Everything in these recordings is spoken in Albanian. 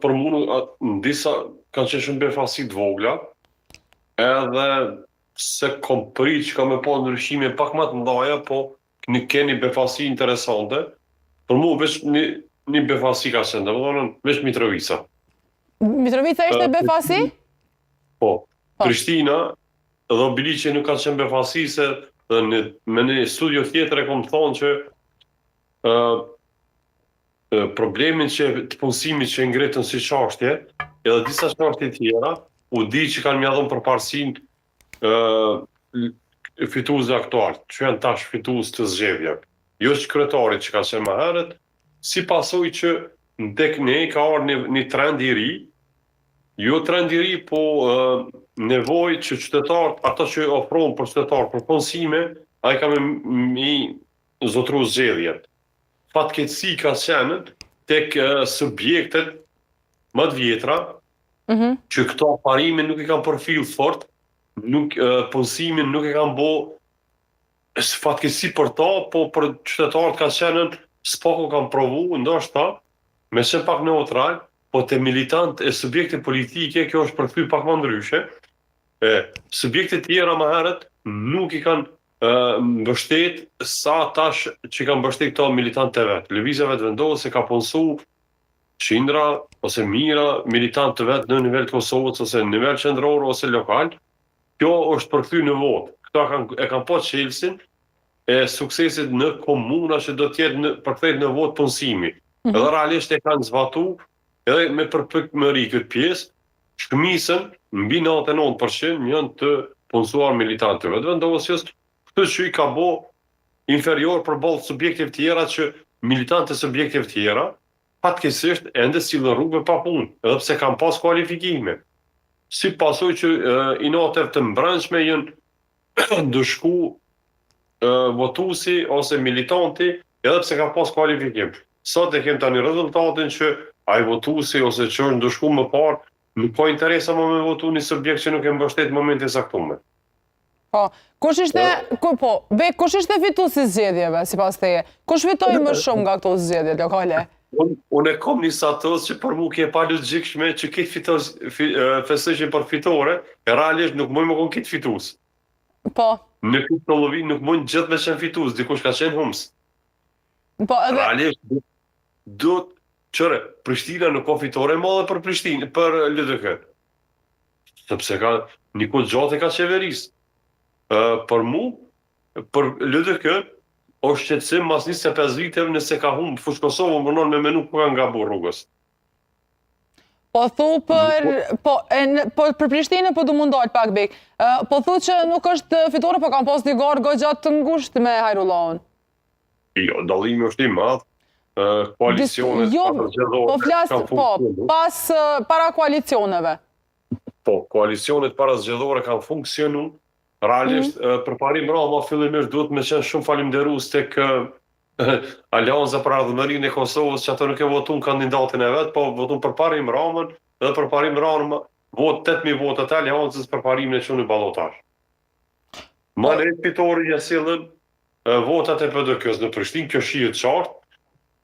për mu në disa kanë qenë shumë befasi të vogla, edhe se kom prit që ka me pa ndryshime pak më të ndaja, po keni befasi interesante. Për mu veç një befasi ka qenë, domethënë veç Mitrovica. Mitrovica ishte befasi? Po. Prishtina dhe Biliqi nuk ka qenë befasi, se me një studio tjetër e kom thonë që problemin të punësimit që ngritën si çështje, edhe disa çështje tjera, u di që kanë mjadhon përparësinë fituesve aktual, që janë tash fitues të zgjedhjeve. Jo që kryetari që ka qenë më herët, si pasojë që tek ne ka ardhur një trend i ri, jo trend i ri, po nevojë që qytetarët, ata që ofrojnë për qytetarë për punësime, ai ka me zotru zgjedhjet. Fatkeqësi ka qenë tek subjektet më të vjetra, që këto parime nuk i kanë përfill fort, punësimin nuk e kanë bo fatkeqësi për ta, po për qytetarët ka qenë s'pako kanë provu, ndoshta, me qenë pak neutral, po te militant e subjekte politike, kjo është përkthy pak më ndryshe. Subjekte tjera më herët nuk i kanë mbështet sa tash që kanë mbështet këto militante vetë. Lëvizja vetë vendohet se ka punësu qindra ose mira militant të vetë në nivel të Kosovës, ose në nivel qendror ose lokal. Kjo është përkthy në votë. Këta e kanë pa çelësin e suksesit në komuna që do t'jetë përkthejt në votë punësimi. Edhe realisht e kanë zbatu, edhe me përpikmëri këtë pjesë, shkëmisën mbi 99% janë të punësuar militantëve të vendosjes, këtë që i ka bo inferior përballë subjektive tjera, që militante subjektive tjera fatkeqësisht ende sillen rrugëve pa punë, edhe pse kanë pas kualifikime. Si pasojë që inater të mbrëmshme janë ndëshku votuesi ose militanti, edhe pse ka pas kualifikim. Sot e kem tani rezultatin që ai votuesi ose që është ndëshku më parë nuk ka interesa më me votu një subjekt që nuk e mbështet momentin e saktuar. Po, kush ishte fituesi i zgjedhjeve sipas teje? Kush fitoi më shumë nga këto zgjedhje lokale? Unë e kom një satos që për mu ke pa logjikshme që këtë festojnë për fitore, e realisht nuk mund më kon këtë fitues. Po. Në këtë lëvi nuk mund gjithë me qenë fitues, dikush ka qenë humës. Po, edhe realisht do të qëre, Prishtina nuk ka fitore e madhe për Prishtinë, për LDK. Sepse ka një kohë gjatë ka qeverisë. Për mu, për LDK, është qëtësim mas 25 viteve nëse ka humbë fush Kosovën mënon me menu ku ka nga bu rrugës. Po thu për Prishtinë, po du mundojt pak bik. Po thu që nuk është fitore, po kam pas një garë gogjatë të ngusht me Hajrullahun. Jo, dallimi është i madh. Koalicionet pas para koalicioneve. Po, koalicionet para zgjedhore kanë funksionu. Realisht, përparim rama fillimisht duhet me qenë shumë falimderues tek Alianca për Ardhmërinë e Kosovës, që ato nuk e votun kandidatin e vetë, po votun përparim ramën, dhe përparim ramën vot 8.000 votat e Aliancës përparimin e që në ballotazh. Malet fitori ja sillën votat e PDK-s në Prishtinë, kjo shihet qartë,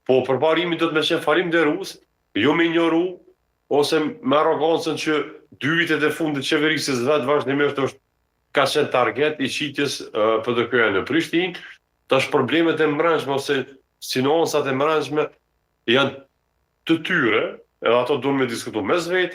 po përparimi do të me qenë falimderues, jo me ignoru, ose me arrogancën që 2 vitet e fundit qeverisës vetë vazhdimisht është ka qenë target i qitjes PDK-ja në Prishtinë. Tash problemet e mbrëmshme ose sinonsat e mbrëmshme janë të tyre, edhe ato duhet me diskutu mes vetë.